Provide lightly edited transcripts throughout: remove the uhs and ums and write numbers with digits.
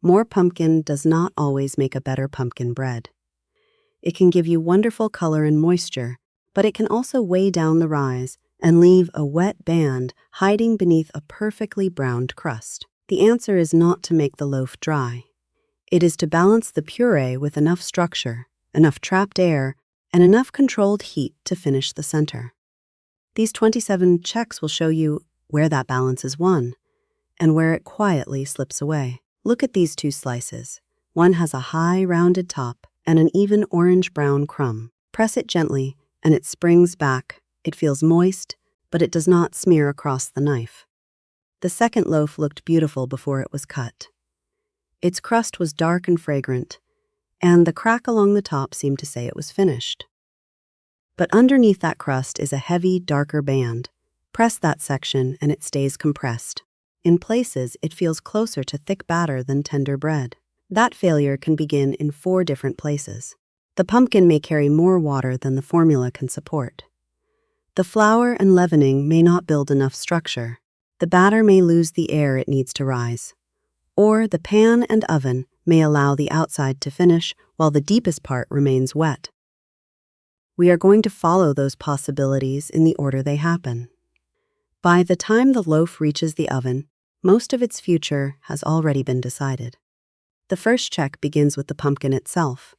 More pumpkin does not always make a better pumpkin bread. It can give you wonderful color and moisture, but it can also weigh down the rise and leave a wet band hiding beneath a perfectly browned crust. The answer is not to make the loaf dry. It is to balance the puree with enough structure, enough trapped air, and enough controlled heat to finish the center. These 27 checks will show you where that balance is won and where it quietly slips away. Look at these two slices. One has a high, rounded top and an even orange-brown crumb. Press it gently, and it springs back. It feels moist, but it does not smear across the knife. The second loaf looked beautiful before it was cut. Its crust was dark and fragrant, and the crack along the top seemed to say it was finished. But underneath that crust is a heavy, darker band. Press that section and it stays compressed. In places, it feels closer to thick batter than tender bread. That failure can begin in 4 different places. The pumpkin may carry more water than the formula can support. The flour and leavening may not build enough structure. The batter may lose the air it needs to rise. Or the pan and oven may allow the outside to finish while the deepest part remains wet. We are going to follow those possibilities in the order they happen. By the time the loaf reaches the oven, most of its future has already been decided. The first check begins with the pumpkin itself.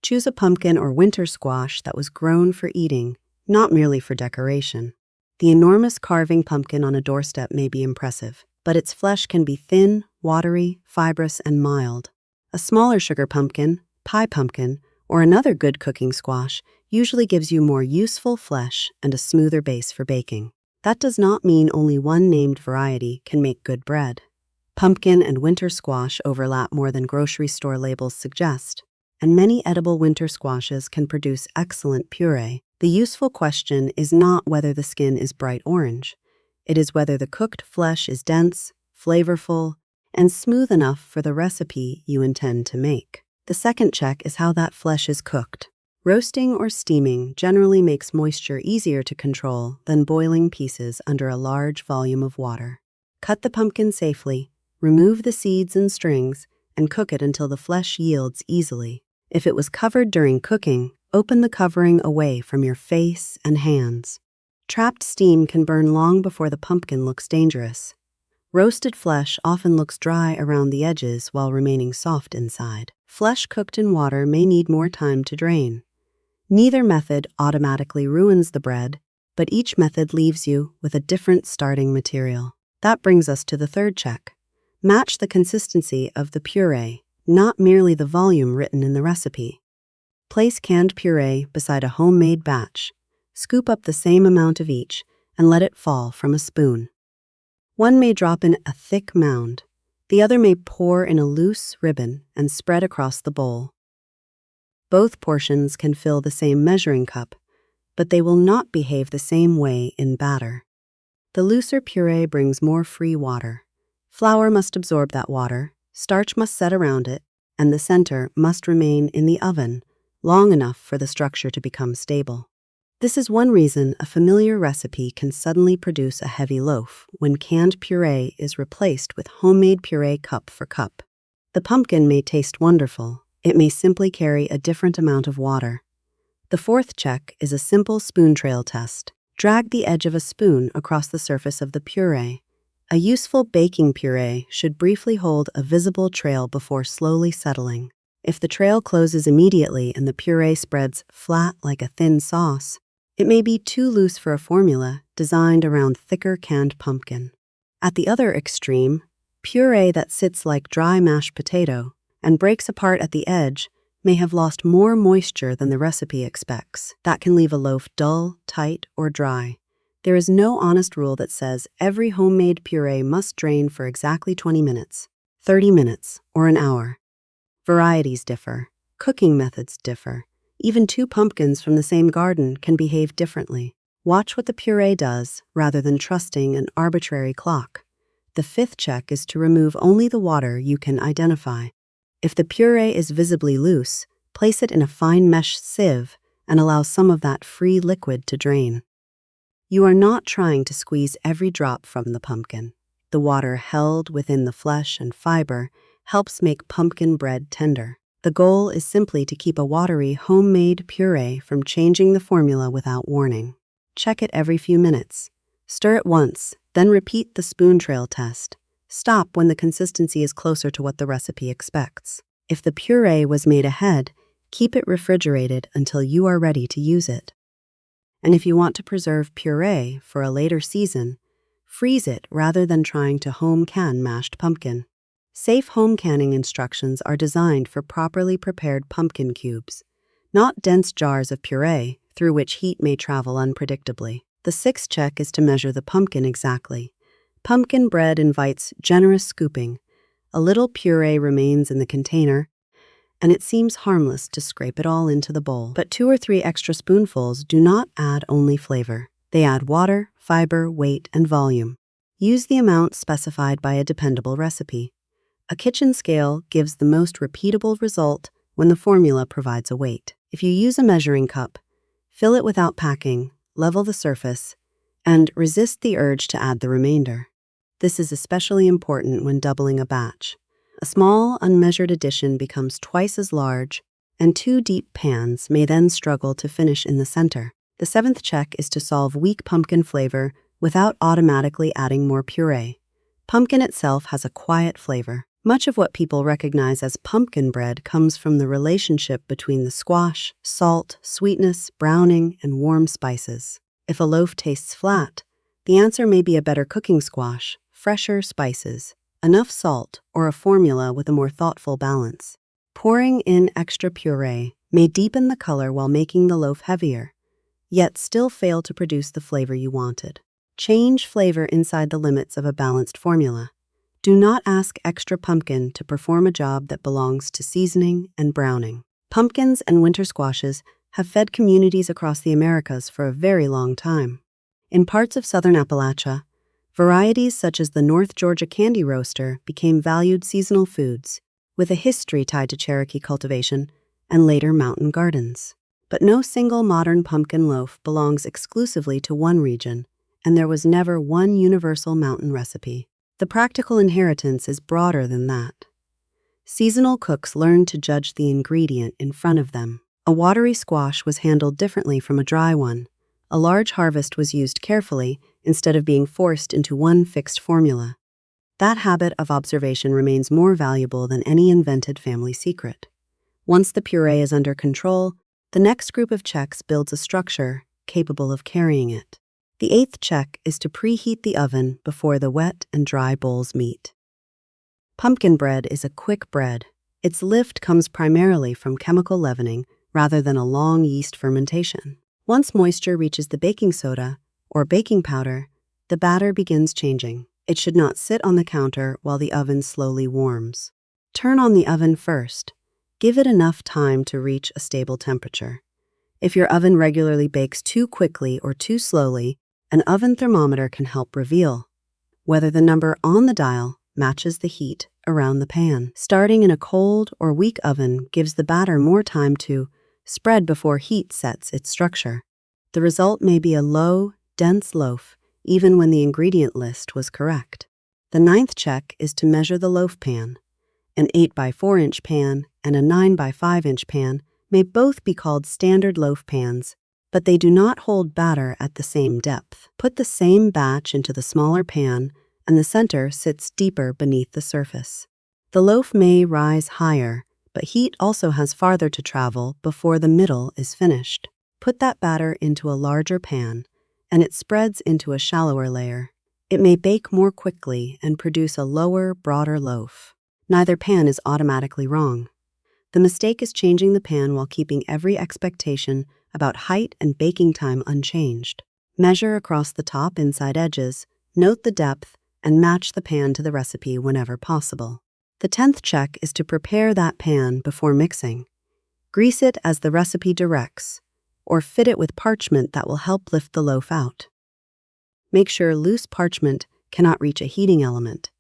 Choose a pumpkin or winter squash that was grown for eating, not merely for decoration. The enormous carving pumpkin on a doorstep may be impressive, but its flesh can be thin, watery, fibrous, and mild. A smaller sugar pumpkin, pie pumpkin, or another good cooking squash usually gives you more useful flesh and a smoother base for baking. That does not mean only one named variety can make good bread. Pumpkin and winter squash overlap more than grocery store labels suggest, and many edible winter squashes can produce excellent puree. The useful question is not whether the skin is bright orange. It is whether the cooked flesh is dense, flavorful, and smooth enough for the recipe you intend to make. The second check is how that flesh is cooked. Roasting or steaming generally makes moisture easier to control than boiling pieces under a large volume of water. Cut the pumpkin safely, remove the seeds and strings, and cook it until the flesh yields easily. If it was covered during cooking, open the covering away from your face and hands. Trapped steam can burn long before the pumpkin looks dangerous. Roasted flesh often looks dry around the edges while remaining soft inside. Flesh cooked in water may need more time to drain. Neither method automatically ruins the bread, but each method leaves you with a different starting material. That brings us to the third check. Match the consistency of the puree, not merely the volume written in the recipe. Place canned puree beside a homemade batch. Scoop up the same amount of each and let it fall from a spoon. One may drop in a thick mound. The other may pour in a loose ribbon and spread across the bowl. Both portions can fill the same measuring cup, but they will not behave the same way in batter. The looser puree brings more free water. Flour must absorb that water, starch must set around it, and the center must remain in the oven long enough for the structure to become stable. This is one reason a familiar recipe can suddenly produce a heavy loaf when canned puree is replaced with homemade puree cup for cup. The pumpkin may taste wonderful. It may simply carry a different amount of water. The fourth check is a simple spoon trail test. Drag the edge of a spoon across the surface of the puree. A useful baking puree should briefly hold a visible trail before slowly settling. If the trail closes immediately and the puree spreads flat like a thin sauce, it may be too loose for a formula designed around thicker canned pumpkin. At the other extreme, puree that sits like dry mashed potato and breaks apart at the edge may have lost more moisture than the recipe expects. That can leave a loaf dull, tight, or dry. There is no honest rule that says every homemade puree must drain for exactly 20 minutes, 30 minutes, or an hour. Varieties differ. Cooking methods differ. Even 2 pumpkins from the same garden can behave differently. Watch what the puree does rather than trusting an arbitrary clock. The fifth check is to remove only the water you can identify. If the puree is visibly loose, place it in a fine mesh sieve and allow some of that free liquid to drain. You are not trying to squeeze every drop from the pumpkin. The water held within the flesh and fiber helps make pumpkin bread tender. The goal is simply to keep a watery, homemade puree from changing the formula without warning. Check it every few minutes. Stir it once, then repeat the spoon trail test. Stop when the consistency is closer to what the recipe expects. If the puree was made ahead, keep it refrigerated until you are ready to use it. And if you want to preserve puree for a later season, freeze it rather than trying to home can mashed pumpkin. Safe home canning instructions are designed for properly prepared pumpkin cubes, not dense jars of puree through which heat may travel unpredictably. The sixth check is to measure the pumpkin exactly. Pumpkin bread invites generous scooping. A little puree remains in the container, and it seems harmless to scrape it all into the bowl. But 2 or 3 extra spoonfuls do not add only flavor. They add water, fiber, weight, and volume. Use the amount specified by a dependable recipe. A kitchen scale gives the most repeatable result when the formula provides a weight. If you use a measuring cup, fill it without packing, level the surface, and resist the urge to add the remainder. This is especially important when doubling a batch. A small, unmeasured addition becomes twice as large, and 2 deep pans may then struggle to finish in the center. The 7th check is to solve weak pumpkin flavor without automatically adding more puree. Pumpkin itself has a quiet flavor. Much of what people recognize as pumpkin bread comes from the relationship between the squash, salt, sweetness, browning, and warm spices. If a loaf tastes flat, the answer may be a better cooking squash, fresher spices, enough salt, or a formula with a more thoughtful balance. Pouring in extra puree may deepen the color while making the loaf heavier, yet still fail to produce the flavor you wanted. Change flavor inside the limits of a balanced formula. Do not ask extra pumpkin to perform a job that belongs to seasoning and browning. Pumpkins and winter squashes have fed communities across the Americas for a very long time. In parts of Southern Appalachia, varieties such as the North Georgia Candy Roaster became valued seasonal foods, with a history tied to Cherokee cultivation and later mountain gardens. But no single modern pumpkin loaf belongs exclusively to one region, and there was never one universal mountain recipe. The practical inheritance is broader than that. Seasonal cooks learned to judge the ingredient in front of them. A watery squash was handled differently from a dry one. A large harvest was used carefully instead of being forced into one fixed formula. That habit of observation remains more valuable than any invented family secret. Once the puree is under control, the next group of checks builds a structure capable of carrying it. The 8th check is to preheat the oven before the wet and dry bowls meet. Pumpkin bread is a quick bread. Its lift comes primarily from chemical leavening rather than a long yeast fermentation. Once moisture reaches the baking soda or baking powder, the batter begins changing. It should not sit on the counter while the oven slowly warms. Turn on the oven first. Give it enough time to reach a stable temperature. If your oven regularly bakes too quickly or too slowly, an oven thermometer can help reveal whether the number on the dial matches the heat around the pan. Starting in a cold or weak oven gives the batter more time to spread before heat sets its structure. The result may be a low, dense loaf, even when the ingredient list was correct. The 9th check is to measure the loaf pan. An 8 by 4 inch pan and a 9 by 5 inch pan may both be called standard loaf pans, but they do not hold batter at the same depth. Put the same batch into the smaller pan, and the center sits deeper beneath the surface. The loaf may rise higher, but heat also has farther to travel before the middle is finished. Put that batter into a larger pan, and it spreads into a shallower layer. It may bake more quickly and produce a lower, broader loaf. Neither pan is automatically wrong. The mistake is changing the pan while keeping every expectation about height and baking time unchanged. Measure across the top inside edges, note the depth, and match the pan to the recipe whenever possible. The 10th check is to prepare that pan before mixing. Grease it as the recipe directs, or fit it with parchment that will help lift the loaf out. Make sure loose parchment cannot reach a heating element.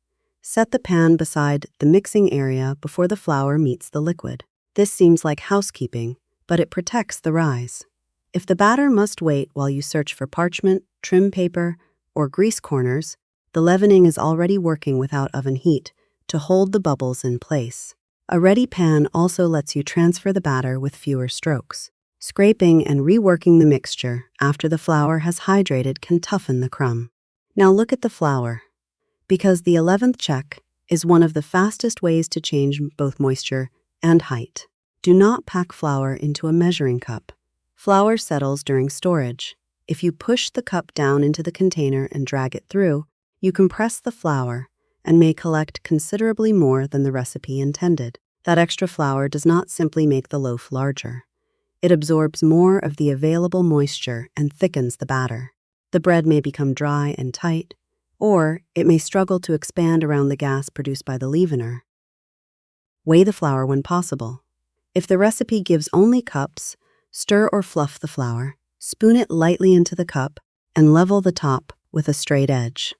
Set the pan beside the mixing area before the flour meets the liquid. This seems like housekeeping, but it protects the rise. If the batter must wait while you search for parchment, trim paper, or grease corners, the leavening is already working without oven heat, to hold the bubbles in place. A ready pan also lets you transfer the batter with fewer strokes. Scraping and reworking the mixture after the flour has hydrated can toughen the crumb. Now look at the flour. Because the 11th check is one of the fastest ways to change both moisture and height. Do not pack flour into a measuring cup. Flour settles during storage. If you push the cup down into the container and drag it through, you compress the flour and may collect considerably more than the recipe intended. That extra flour does not simply make the loaf larger. It absorbs more of the available moisture and thickens the batter. The bread may become dry and tight, or it may struggle to expand around the gas produced by the leavener. Weigh the flour when possible. If the recipe gives only cups, stir or fluff the flour, spoon it lightly into the cup, and level the top with a straight edge.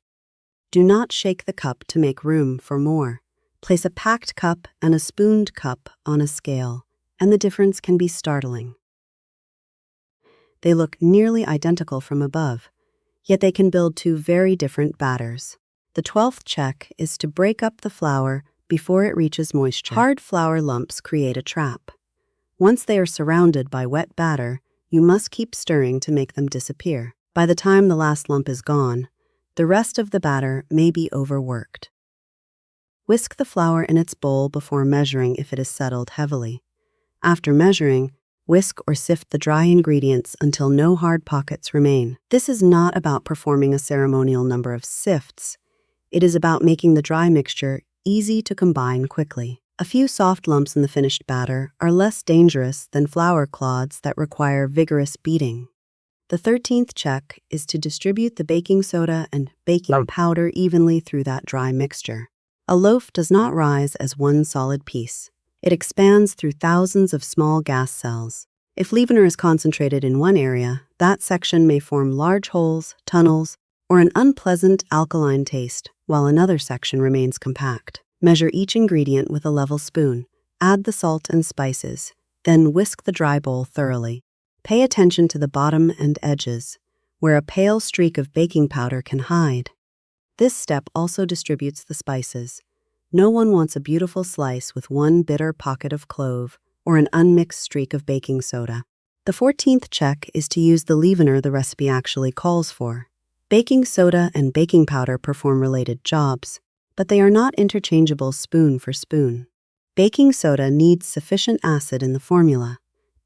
Do not shake the cup to make room for more. Place a packed cup and a spooned cup on a scale, and the difference can be startling. They look nearly identical from above, yet they can build two very different batters. The 12th check is to break up the flour before it reaches moisture. Hard flour lumps create a trap. Once they are surrounded by wet batter, you must keep stirring to make them disappear. By the time the last lump is gone, the rest of the batter may be overworked. Whisk the flour in its bowl before measuring if it is settled heavily. After measuring, whisk or sift the dry ingredients until no hard pockets remain. This is not about performing a ceremonial number of sifts. It is about making the dry mixture easy to combine quickly. A few soft lumps in the finished batter are less dangerous than flour clods that require vigorous beating. The 13th check is to distribute the baking soda and baking powder evenly through that dry mixture. A loaf does not rise as one solid piece. It expands through thousands of small gas cells. If leavener is concentrated in one area, that section may form large holes, tunnels, or an unpleasant alkaline taste, while another section remains compact. Measure each ingredient with a level spoon. Add the salt and spices, then whisk the dry bowl thoroughly. Pay attention to the bottom and edges, where a pale streak of baking powder can hide. This step also distributes the spices. No one wants a beautiful slice with one bitter pocket of clove or an unmixed streak of baking soda. The 14th check is to use the leavener the recipe actually calls for. Baking soda and baking powder perform related jobs, but they are not interchangeable spoon for spoon. Baking soda needs sufficient acid in the formula.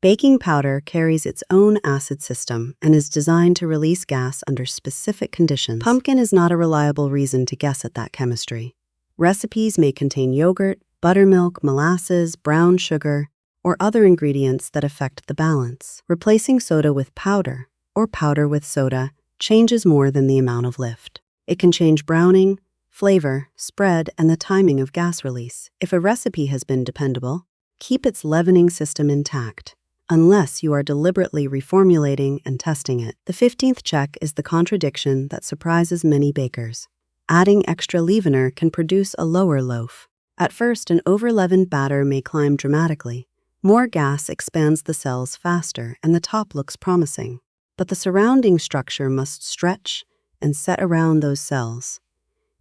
Baking powder carries its own acid system and is designed to release gas under specific conditions. Pumpkin is not a reliable reason to guess at that chemistry. Recipes may contain yogurt, buttermilk, molasses, brown sugar, or other ingredients that affect the balance. Replacing soda with powder, or powder with soda, changes more than the amount of lift. It can change browning, flavor, spread, and the timing of gas release. If a recipe has been dependable, keep its leavening system intact, unless you are deliberately reformulating and testing it. The 15th check is the contradiction that surprises many bakers. Adding extra leavener can produce a lower loaf. At first, an over-leavened batter may climb dramatically. More gas expands the cells faster, and the top looks promising. But the surrounding structure must stretch and set around those cells.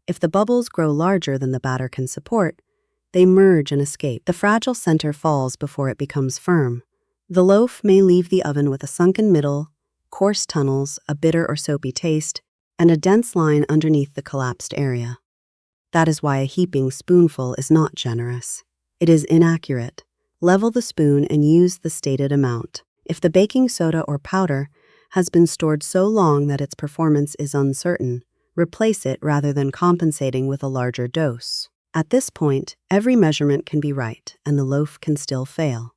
If the bubbles grow larger than the batter can support, they merge and escape. The fragile center falls before it becomes firm. The loaf may leave the oven with a sunken middle, coarse tunnels, a bitter or soapy taste, and a dense line underneath the collapsed area. That is why a heaping spoonful is not generous. It is inaccurate. Level the spoon and use the stated amount. If the baking soda or powder has been stored so long that its performance is uncertain, replace it rather than compensating with a larger dose. At this point, every measurement can be right and the loaf can still fail.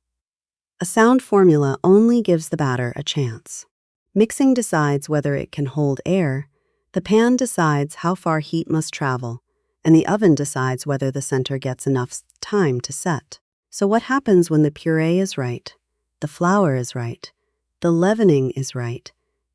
A sound formula only gives the batter a chance. Mixing decides whether it can hold air, the pan decides how far heat must travel, and the oven decides whether the center gets enough time to set. So what happens when the puree is right, the flour is right, the leavening is right,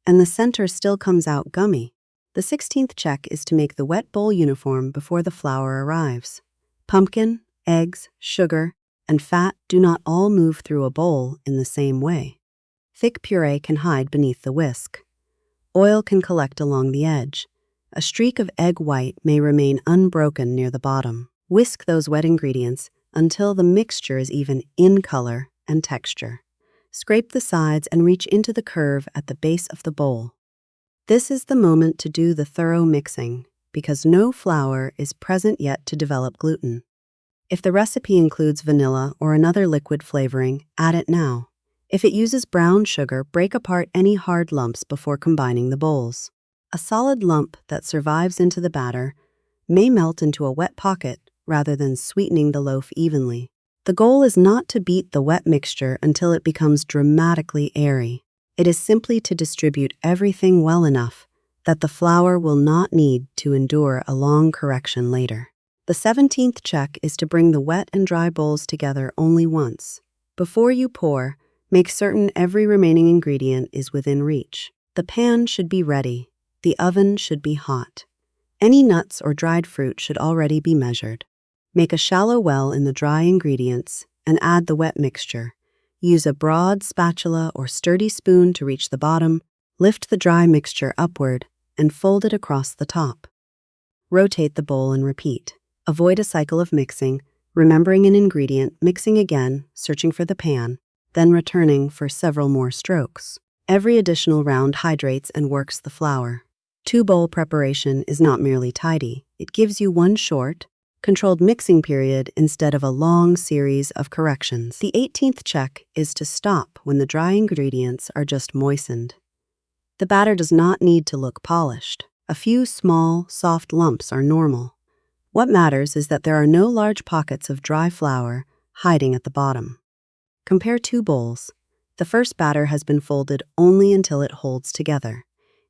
and the center still comes out gummy? The 16th check is to make the wet bowl uniform before the flour arrives. Pumpkin, eggs, sugar, and fat do not all move through a bowl in the same way. Thick puree can hide beneath the whisk. Oil can collect along the edge. A streak of egg white may remain unbroken near the bottom. Whisk those wet ingredients until the mixture is even in color and texture. Scrape the sides and reach into the curve at the base of the bowl. This is the moment to do the thorough mixing, because no flour is present yet to develop gluten. If the recipe includes vanilla or another liquid flavoring, add it now. If it uses brown sugar, break apart any hard lumps before combining the bowls. A solid lump that survives into the batter may melt into a wet pocket rather than sweetening the loaf evenly. The goal is not to beat the wet mixture until it becomes dramatically airy. It is simply to distribute everything well enough that the flour will not need to endure a long correction later. The 17th check is to bring the wet and dry bowls together only once. Before you pour, make certain every remaining ingredient is within reach. The pan should be ready. The oven should be hot. Any nuts or dried fruit should already be measured. Make a shallow well in the dry ingredients and add the wet mixture. Use a broad spatula or sturdy spoon to reach the bottom, lift the dry mixture upward, and fold it across the top. Rotate the bowl and repeat. Avoid a cycle of mixing, remembering an ingredient, mixing again, searching for the pan, then returning for several more strokes. Every additional round hydrates and works the flour. Two-bowl preparation is not merely tidy. It gives you one short, controlled mixing period instead of a long series of corrections. The 18th check is to stop when the dry ingredients are just moistened. The batter does not need to look polished. A few small, soft lumps are normal. What matters is that there are no large pockets of dry flour hiding at the bottom. Compare two bowls. The first batter has been folded only until it holds together.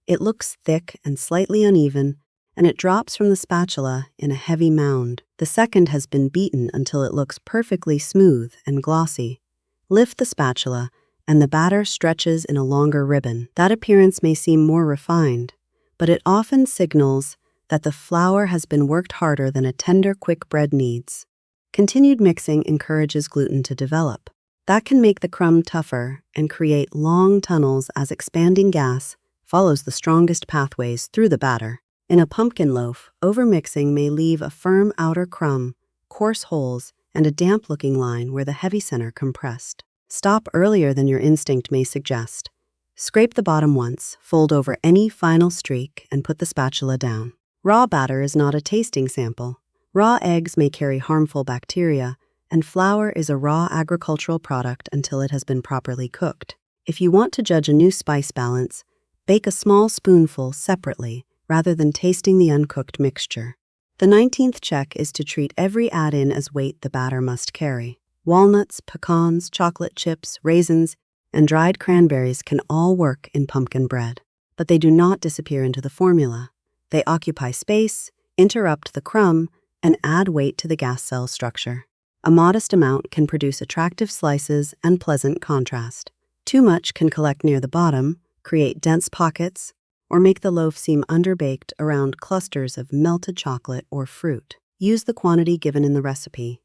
It looks thick and slightly uneven, and it drops from the spatula in a heavy mound. The second has been beaten until it looks perfectly smooth and glossy. Lift the spatula, and the batter stretches in a longer ribbon. That appearance may seem more refined, but it often signals that the flour has been worked harder than a tender, quick bread needs. Continued mixing encourages gluten to develop. That can make the crumb tougher and create long tunnels as expanding gas follows the strongest pathways through the batter. In a pumpkin loaf, overmixing may leave a firm outer crumb, coarse holes, and a damp-looking line where the heavy center compressed. Stop earlier than your instinct may suggest. Scrape the bottom once, fold over any final streak, and put the spatula down. Raw batter is not a tasting sample. Raw eggs may carry harmful bacteria, and flour is a raw agricultural product until it has been properly cooked. If you want to judge a new spice balance, bake a small spoonful separately rather than tasting the uncooked mixture. The 19th check is to treat every add-in as weight the batter must carry. Walnuts, pecans, chocolate chips, raisins, and dried cranberries can all work in pumpkin bread, but they do not disappear into the formula. They occupy space, interrupt the crumb, and add weight to the gas cell structure. A modest amount can produce attractive slices and pleasant contrast. Too much can collect near the bottom, create dense pockets, or make the loaf seem underbaked around clusters of melted chocolate or fruit. Use the quantity given in the recipe.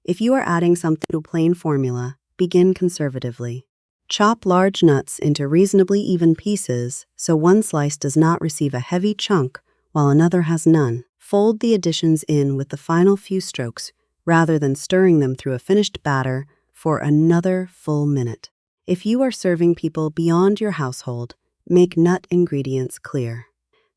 If you are adding something to a plain formula, begin conservatively. Chop large nuts into reasonably even pieces so one slice does not receive a heavy chunk while another has none. Fold the additions in with the final few strokes rather than stirring them through a finished batter for another full minute. If you are serving people beyond your household, make nut ingredients clear.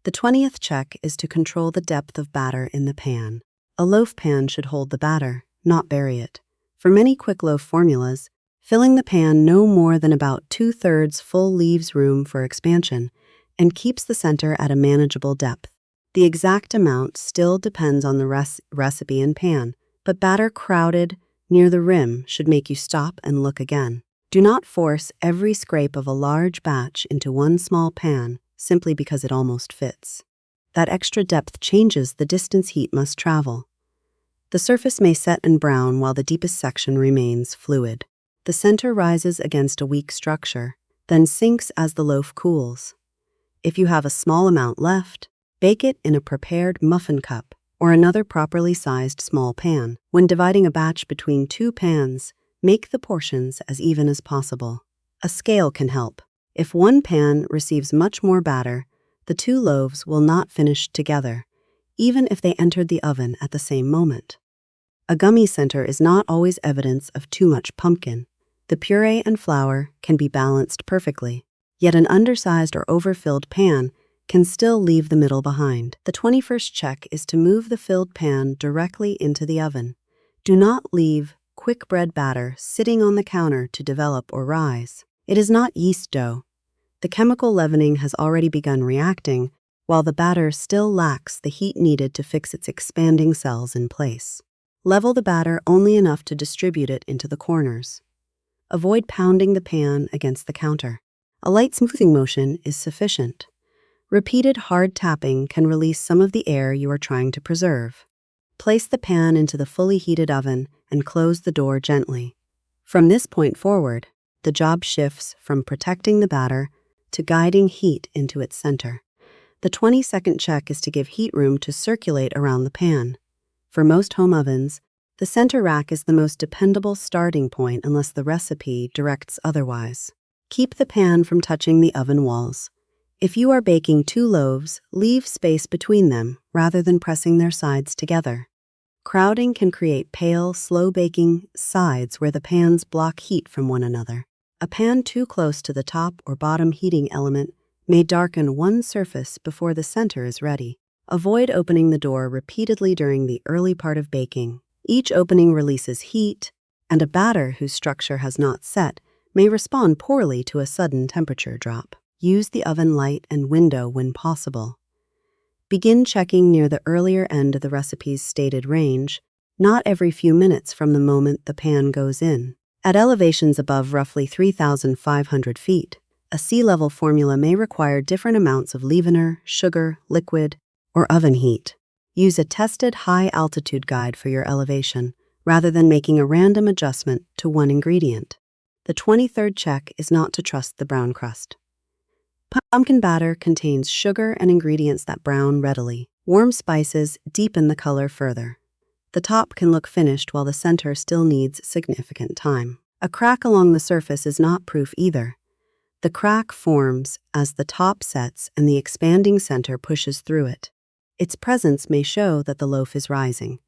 The 20th check is to control the depth of batter in the pan. A loaf pan should hold the batter, not bury it. For many quick loaf formulas, filling the pan no more than about 2/3 full leaves room for expansion and keeps the center at a manageable depth. The exact amount still depends on the recipe and pan, but batter crowded near the rim should make you stop and look again. Do not force every scrape of a large batch into one small pan simply because it almost fits. That extra depth changes the distance heat must travel. The surface may set and brown while the deepest section remains fluid. The center rises against a weak structure, then sinks as the loaf cools. If you have a small amount left, bake it in a prepared muffin cup or another properly sized small pan. When dividing a batch between two pans, make the portions as even as possible. A scale can help. If one pan receives much more batter, the two loaves will not finish together, even if they entered the oven at the same moment. A gummy center is not always evidence of too much pumpkin. The puree and flour can be balanced perfectly, yet an undersized or overfilled pan can still leave the middle behind. The 21st check is to move the filled pan directly into the oven. Do not leave quick bread batter sitting on the counter to develop or rise. It is not yeast dough. The chemical leavening has already begun reacting, while the batter still lacks the heat needed to fix its expanding cells in place. Level the batter only enough to distribute it into the corners. Avoid pounding the pan against the counter. A light smoothing motion is sufficient. Repeated hard tapping can release some of the air you are trying to preserve. Place the pan into the fully heated oven and close the door gently. From this point forward, the job shifts from protecting the batter to guiding heat into its center. The 22nd check is to give heat room to circulate around the pan. For most home ovens, the center rack is the most dependable starting point unless the recipe directs otherwise. Keep the pan from touching the oven walls. If you are baking 2 loaves, leave space between them rather than pressing their sides together. Crowding can create pale, slow-baking sides where the pans block heat from one another. A pan too close to the top or bottom heating element may darken one surface before the center is ready. Avoid opening the door repeatedly during the early part of baking. Each opening releases heat, and a batter whose structure has not set may respond poorly to a sudden temperature drop. Use the oven light and window when possible. Begin checking near the earlier end of the recipe's stated range, not every few minutes from the moment the pan goes in. At elevations above roughly 3,500 feet, a sea level formula may require different amounts of leavener, sugar, liquid, or oven heat. Use a tested high-altitude guide for your elevation, rather than making a random adjustment to one ingredient. The 23rd check is not to trust the brown crust. Pumpkin batter contains sugar and ingredients that brown readily. Warm spices deepen the color further. The top can look finished while the center still needs significant time. A crack along the surface is not proof either. The crack forms as the top sets and the expanding center pushes through it. Its presence may show that the loaf is rising,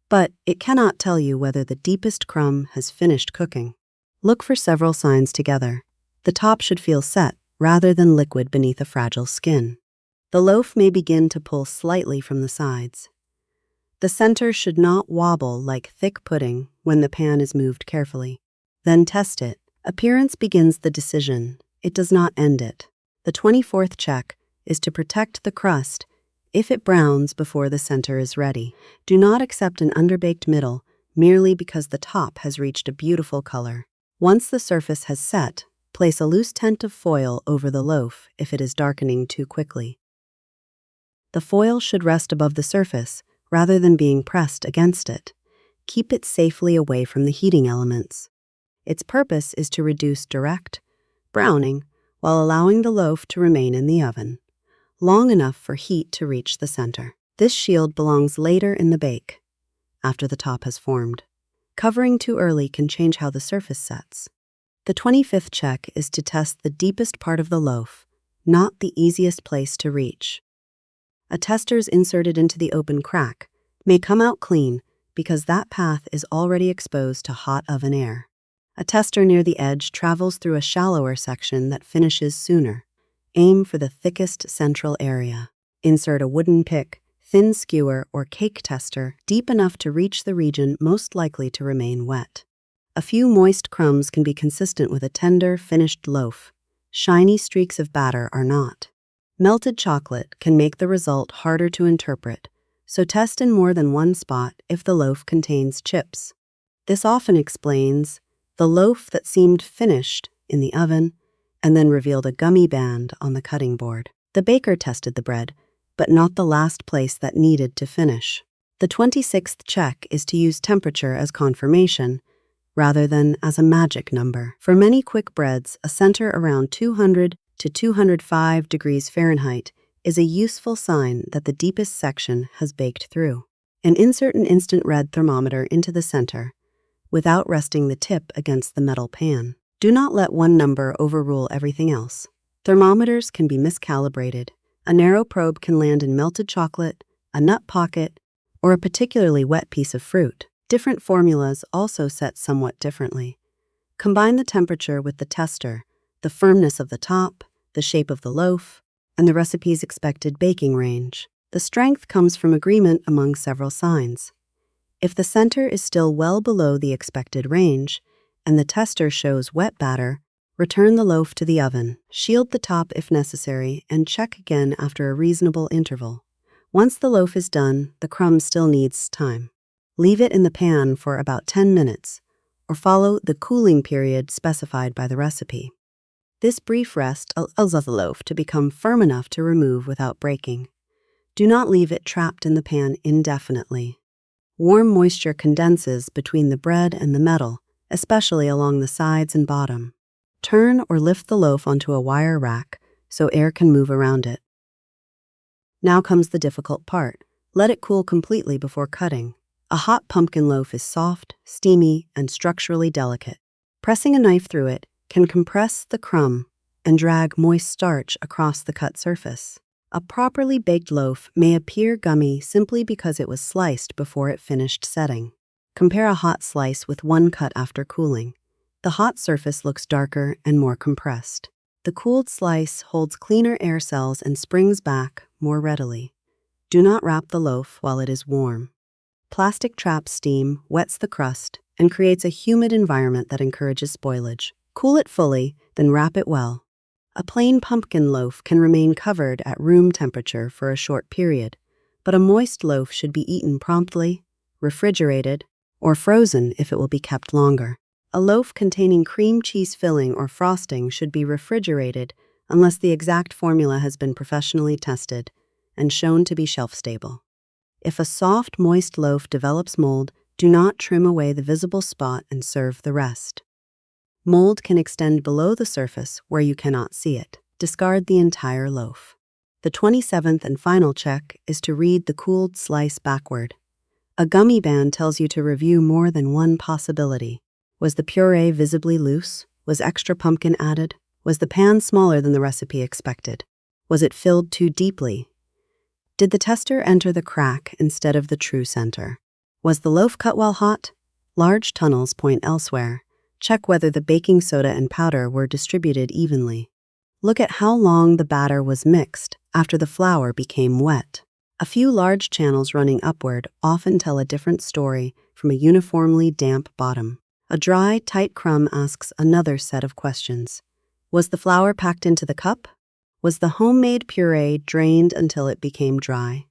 but it cannot tell you whether the deepest crumb has finished cooking. Look for several signs together. The top should feel set rather than liquid beneath a fragile skin. The loaf may begin to pull slightly from the sides. The center should not wobble like thick pudding when the pan is moved carefully. Then test it. Appearance begins the decision. It does not end it. The 24th check is to protect the crust if it browns before the center is ready. Do not accept an underbaked middle merely because the top has reached a beautiful color. Once the surface has set, place a loose tent of foil over the loaf if it is darkening too quickly. The foil should rest above the surface rather than being pressed against it. Keep it safely away from the heating elements. Its purpose is to reduce direct browning while allowing the loaf to remain in the oven long enough for heat to reach the center. This shield belongs later in the bake, after the top has formed. Covering too early can change how the surface sets. The 25th check is to test the deepest part of the loaf, not the easiest place to reach. A testers inserted into the open crack may come out clean because that path is already exposed to hot oven air. A tester near the edge travels through a shallower section that finishes sooner. Aim for the thickest central area. Insert a wooden pick, thin skewer, or cake tester deep enough to reach the region most likely to remain wet. A few moist crumbs can be consistent with a tender, finished loaf. Shiny streaks of batter are not. Melted chocolate can make the result harder to interpret, so test in more than one spot if the loaf contains chips. This often explains the loaf that seemed finished in the oven and then revealed a gummy band on the cutting board. The baker tested the bread, but not the last place that needed to finish. The 26th check is to use temperature as confirmation, rather than as a magic number. For many quick breads, a center around 200 to 205 degrees Fahrenheit is a useful sign that the deepest section has baked through. And insert an instant red thermometer into the center, without resting the tip against the metal pan. Do not let one number overrule everything else. Thermometers can be miscalibrated. A narrow probe can land in melted chocolate, a nut pocket, or a particularly wet piece of fruit. Different formulas also set somewhat differently. Combine the temperature with the tester, the firmness of the top, the shape of the loaf, and the recipe's expected baking range. The strength comes from agreement among several signs. If the center is still well below the expected range, and the tester shows wet batter, return the loaf to the oven. Shield the top if necessary, and check again after a reasonable interval. Once the loaf is done, the crumb still needs time. Leave it in the pan for about 10 minutes, or follow the cooling period specified by the recipe. This brief rest allows the loaf to become firm enough to remove without breaking. Do not leave it trapped in the pan indefinitely. Warm moisture condenses between the bread and the metal, especially along the sides and bottom. Turn or lift the loaf onto a wire rack so air can move around it. Now comes the difficult part. Let it cool completely before cutting. A hot pumpkin loaf is soft, steamy, and structurally delicate. Pressing a knife through it can compress the crumb and drag moist starch across the cut surface. A properly baked loaf may appear gummy simply because it was sliced before it finished setting. Compare a hot slice with one cut after cooling. The hot surface looks darker and more compressed. The cooled slice holds cleaner air cells and springs back more readily. Do not wrap the loaf while it is warm. Plastic traps steam, wets the crust, and creates a humid environment that encourages spoilage. Cool it fully, then wrap it well. A plain pumpkin loaf can remain covered at room temperature for a short period, but a moist loaf should be eaten promptly, refrigerated, or frozen if it will be kept longer. A loaf containing cream cheese filling or frosting should be refrigerated unless the exact formula has been professionally tested and shown to be shelf-stable. If a soft, moist loaf develops mold, do not trim away the visible spot and serve the rest. Mold can extend below the surface where you cannot see it. Discard the entire loaf. The 27th and final check is to read the cooled slice backward. A gummy band tells you to review more than one possibility. Was the puree visibly loose? Was extra pumpkin added? Was the pan smaller than the recipe expected? Was it filled too deeply? Did the tester enter the crack instead of the true center? Was the loaf cut while hot? Large tunnels point elsewhere. Check whether the baking soda and powder were distributed evenly. Look at how long the batter was mixed after the flour became wet. A few large channels running upward often tell a different story from a uniformly damp bottom. A dry, tight crumb asks another set of questions. Was the flour packed into the cup? Was the homemade puree drained until it became dry?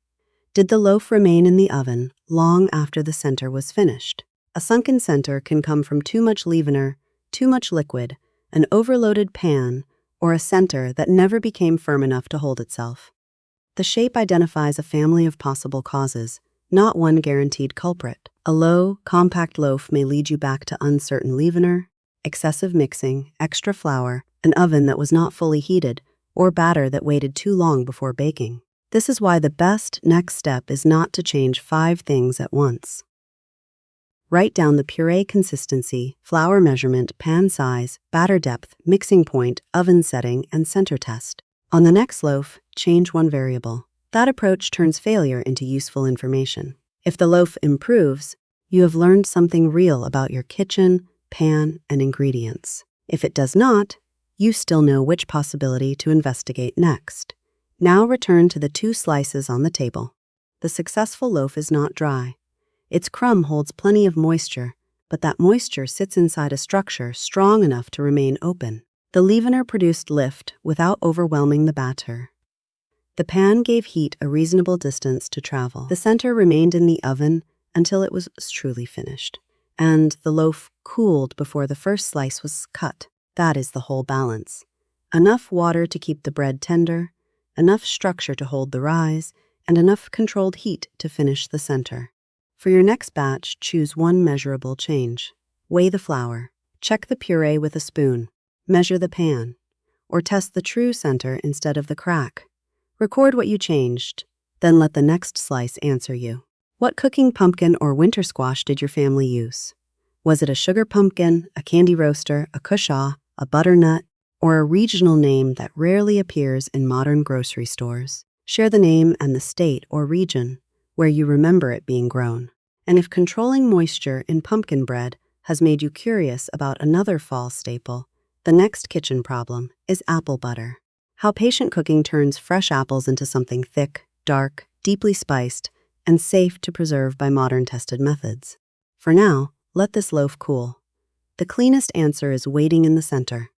Did the loaf remain in the oven long after the center was finished? A sunken center can come from too much leavener, too much liquid, an overloaded pan, or a center that never became firm enough to hold itself. The shape identifies a family of possible causes, not one guaranteed culprit. A low, compact loaf may lead you back to uncertain leavener, excessive mixing, extra flour, an oven that was not fully heated, or batter that waited too long before baking. This is why the best next step is not to change 5 things at once. Write down the puree consistency, flour measurement, pan size, batter depth, mixing point, oven setting, and center test. On the next loaf, change one variable. That approach turns failure into useful information. If the loaf improves, you have learned something real about your kitchen, pan, and ingredients. If it does not, you still know which possibility to investigate next. Now return to the 2 slices on the table. The successful loaf is not dry. Its crumb holds plenty of moisture, but that moisture sits inside a structure strong enough to remain open. The leavener produced lift without overwhelming the batter. The pan gave heat a reasonable distance to travel. The center remained in the oven until it was truly finished, and the loaf cooled before the first slice was cut. That is the whole balance. Enough water to keep the bread tender, enough structure to hold the rise, and enough controlled heat to finish the center. For your next batch, choose one measurable change. Weigh the flour, check the puree with a spoon, measure the pan, or test the true center instead of the crack. Record what you changed, then let the next slice answer you. What cooking pumpkin or winter squash did your family use? Was it a sugar pumpkin, a candy roaster, a cushaw, a butternut, or a regional name that rarely appears in modern grocery stores? Share the name and the state or region where you remember it being grown. And if controlling moisture in pumpkin bread has made you curious about another fall staple, the next kitchen problem is apple butter. How patient cooking turns fresh apples into something thick, dark, deeply spiced, and safe to preserve by modern tested methods. For now, let this loaf cool. The cleanest answer is waiting in the center.